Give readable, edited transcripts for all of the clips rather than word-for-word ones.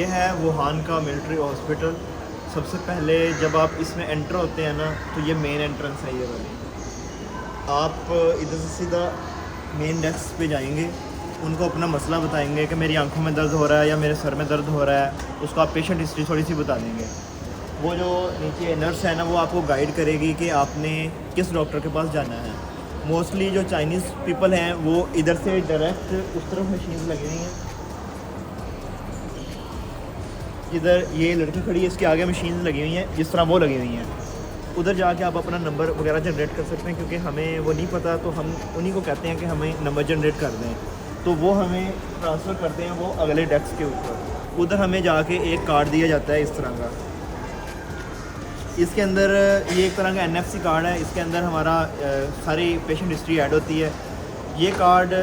है वुहान का military hospital. सबसे पहले जब आप इसमें एंटर होते हैं ना, तो ये मेन एंट्रेंस है ये वाली। आप इधर से सीधा मेन डेस्क पे जाएंगे, उनको अपना मसला बताएंगे कि मेरी आंखों में दर्द हो रहा है या मेरे सर में दर्द हो रहा है। उसको आप पेशेंट हिस्ट्री थोड़ी सी बता देंगे। वो जो नीचे नर्स है ना, वो आपको गाइड करेगी कि आपने किस डॉक्टर के पास जाना है। मोस्टली जो चाइनीज़ पीपल हैं वो इधर से डायरेक्ट उस तरफ मशीन लगी हुई हैं। इधर ये लड़की खड़ी है, इसके आगे मशीन लगी हुई हैं जिस तरह वो लगी हुई हैं। उधर जाके आप अपना नंबर वगैरह जनरेट कर सकते हैं, क्योंकि हमें वो नहीं पता तो हम उन्हीं को कहते हैं कि हमें नंबर जनरेट कर दें, तो वो हमें ट्रांसफ़र करते हैं वो अगले डेस्क के ऊपर। उधर हमें जाके एक कार्ड दिया जाता है इस तरह का। इसके अंदर ये एक तरह का NFC कार्ड है। इसके अंदर हमारा सारी पेशेंट हिस्ट्री ऐड होती है। ये कार्ड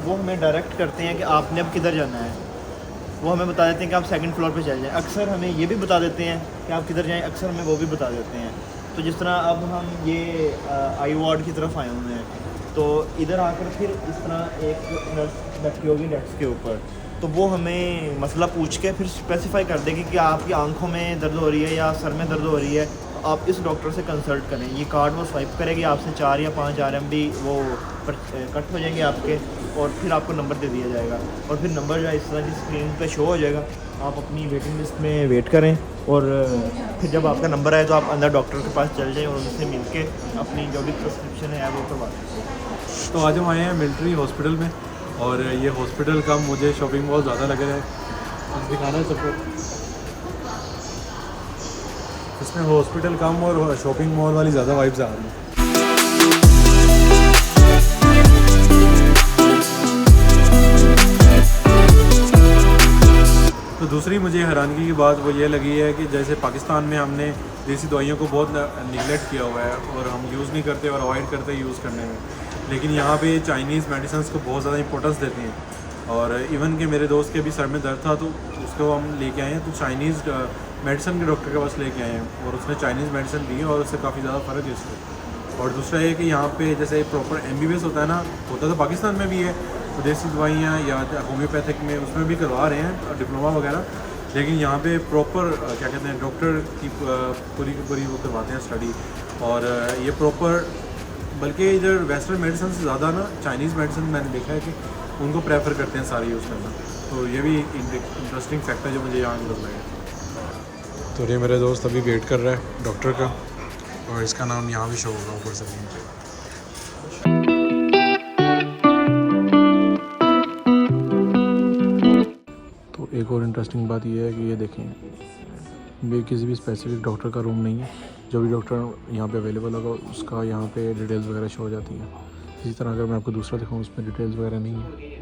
वो हमें डायरेक्ट करते हैं कि आपने अब किधर जाना है। वो हमें बता देते हैं कि आप सेकंड फ्लोर पे चले जाएं। अक्सर हमें ये भी बता देते हैं कि आप किधर जाएं, अक्सर हमें वो भी बता देते हैं। तो जिस तरह अब हम ये आई वार्ड की तरफ आए हुए हैं, तो इधर आकर फिर इस तरह एक नर्स बैठी होगी डेस्क के ऊपर, तो वो हमें मसला पूछ के फिर स्पेसिफाई कर देगी कि आपकी आंखों में दर्द हो रही है या सर में दर्द हो रही है, तो आप इस डॉक्टर से कंसल्ट करें। ये कार्ड वो स्वाइप करेगी, आपसे 4 या 5 RMB वो कट हो जाएंगे आपके, और फिर आपको नंबर दे दिया जाएगा। और फिर नंबर जो है इस तरह की स्क्रीन पे शो हो जाएगा। आप अपनी वेटिंग लिस्ट में वेट करें, और फिर जब आपका नंबर आए तो आप अंदर डॉक्टर के पास चल जाएं और उनसे मिल के अपनी जो भी प्रिस्क्रिप्शन है वो करवा दें। तो आज हम आए हैं मिलिट्री हॉस्पिटल में, और ये हॉस्पिटल का मुझे शॉपिंग मॉल ज़्यादा लग रहा है। आज दिखाना है सबको। इसमें हॉस्पिटल कम और शॉपिंग मॉल वाली ज़्यादा वाइब्स आ रही हैं। तो दूसरी मुझे हैरानगी की बात वो ये लगी है कि जैसे पाकिस्तान में हमने देसी दवाइयों को बहुत निगलेक्ट किया हुआ है और हम यूज़ नहीं करते और अवॉइड करते यूज़ करने में, लेकिन यहाँ पे चाइनीज़ मेडिसिन को बहुत ज़्यादा इंपॉर्टेंस देते हैं। और इवन के मेरे दोस्त के भी सर में दर्द था तो उसको हम लेके आए हैं, तो चाइनीज़ मेडिसिन के डॉक्टर के पास लेके आए हैं और उसने चाइनीज़ मेडिसिन दी और उससे काफ़ी ज़्यादा फ़र्क है इससे। और दूसरा ये कि यहाँ पे जैसे प्रॉपर MBBS होता है ना, होता तो पाकिस्तान में भी है, तो देसी दवाइयाँ या होम्योपैथिक में उसमें भी करवा रहे हैं डिप्लोमा वगैरह, लेकिन यहाँ पे प्रॉपर क्या कहते हैं डॉक्टर की पूरी वो करवाते हैं स्टडी। और ये प्रॉपर, बल्कि इधर वेस्टर्न मेडिसिन से ज़्यादा ना चाइनीज़ मेडिसिन मैंने देखा है कि उनको प्रेफर करते हैं सारे यूज़ करना। तो ये भी इंटरेस्टिंग फैक्ट है जो मुझे यहाँ लग रहा है। तो ये मेरे दोस्त अभी वेट कर रहा है डॉक्टर का, और इसका नाम यहाँ भी शो होगा ऊपर से। तो एक और इंटरेस्टिंग बात ये है कि ये देखें, ये किसी भी स्पेसिफिक डॉक्टर का रूम नहीं है। जो भी डॉक्टर यहाँ पे अवेलेबल होगा उसका यहाँ पे डिटेल्स वगैरह शो हो जाती हैं। इसी तरह अगर मैं आपको दूसरा दिखाऊँ उसमें डिटेल्स वगैरह नहीं है।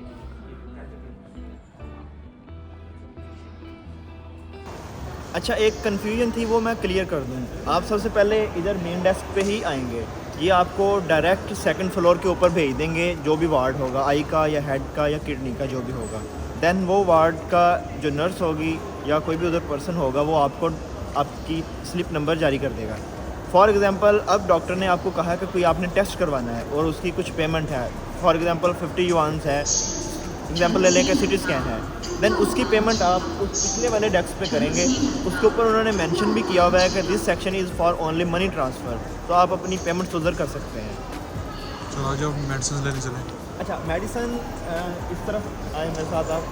अच्छा, एक कन्फ्यूजन थी वो मैं क्लियर कर दूँ। आप सबसे पहले इधर मेन डेस्क पे ही आएंगे, ये आपको डायरेक्ट सेकंड फ्लोर के ऊपर भेज देंगे। जो भी वार्ड होगा, आई का या हेड का या किडनी का जो भी होगा, देन वो वार्ड का जो नर्स होगी या कोई भी उधर पर्सन होगा वो आपको आपकी स्लिप नंबर जारी कर देगा। फॉर एग्ज़ाम्पल, अब डॉक्टर ने आपको कहा कि कोई आपने टेस्ट करवाना है और उसकी कुछ पेमेंट है, फॉर एग्ज़ाम्पल 50 युआन्स है, एग्जाम्पल ले लें कि CT स्कैन है, देन उसकी पेमेंट आप उस पिछले वाले डेस्क पे करेंगे। उसके ऊपर उन्होंने मेंशन भी किया हुआ है कि this section is for only money transfer, तो आप अपनी पेमेंट उधर कर सकते हैं। चलो आज हम मेडिसिन लेने चलें। अच्छा, मेडिसिन इस तरफ आए मेरे साथ आप।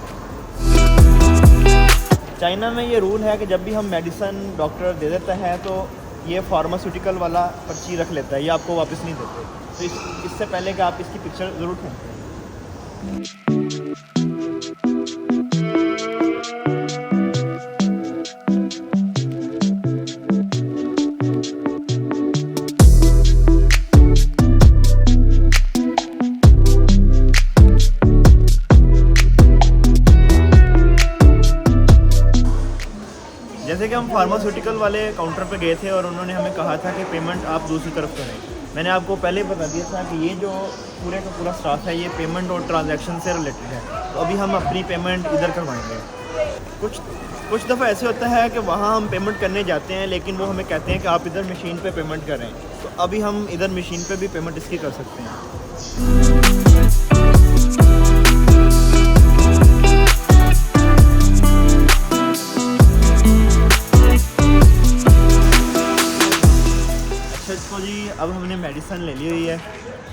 चाइना में ये रूल है कि जब भी हम मेडिसिन डॉक्टर दे देता है तो ये फार्मास्यूटिकल वाला पर्ची रख लेता है, ये आपको वापस नहीं देते। तो इससे पहले कि आप इसकी पिक्चर ज़रूर खींचते हैं। जैसे कि हम फार्मास्यूटिकल वाले काउंटर पे गए थे और उन्होंने हमें कहा था कि पेमेंट आप दूसरी तरफ करें। मैंने आपको पहले ही बता दिया था कि ये जो पूरे का पूरा स्टाफ है ये पेमेंट और ट्रांजैक्शन से रिलेटेड है, तो अभी हम अपनी पेमेंट इधर करवाएंगे। कुछ दफ़ा ऐसे होता है कि वहाँ हम पेमेंट करने जाते हैं लेकिन वो हमें कहते हैं कि आप इधर मशीन पे पेमेंट करें, तो अभी हम इधर मशीन पे भी पेमेंट इसकी कर सकते हैं।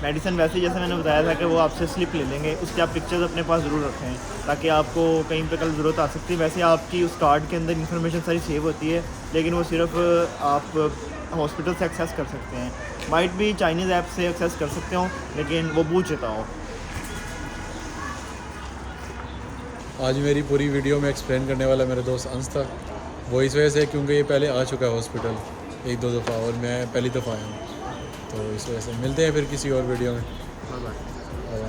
मेडिसिन वैसे जैसे मैंने बताया था कि वो आपसे स्लिप ले लेंगे, उसके आप पिक्चर्स अपने पास ज़रूर रखें ताकि आपको कहीं पे कल ज़रूरत आ सकती है। वैसे आपकी उस कार्ड के अंदर इंफॉर्मेशन सारी सेव होती है, लेकिन वो सिर्फ आप हॉस्पिटल से एक्सेस कर सकते हैं। माइट भी चाइनीज़ ऐप से एक्सेस कर सकते हो, लेकिन वो पूछ लेता हो। आज मेरी पूरी वीडियो में एक्सप्लेन करने वाला मेरा दोस्त अंश था। वो इस वजह से क्योंकि ये पहले आ चुका है हॉस्पिटल 1-2 दफ़ा और मैं पहली दफ़ा आया हूँ, तो इस वजह से मिलते हैं फिर किसी और वीडियो में। Bye bye. और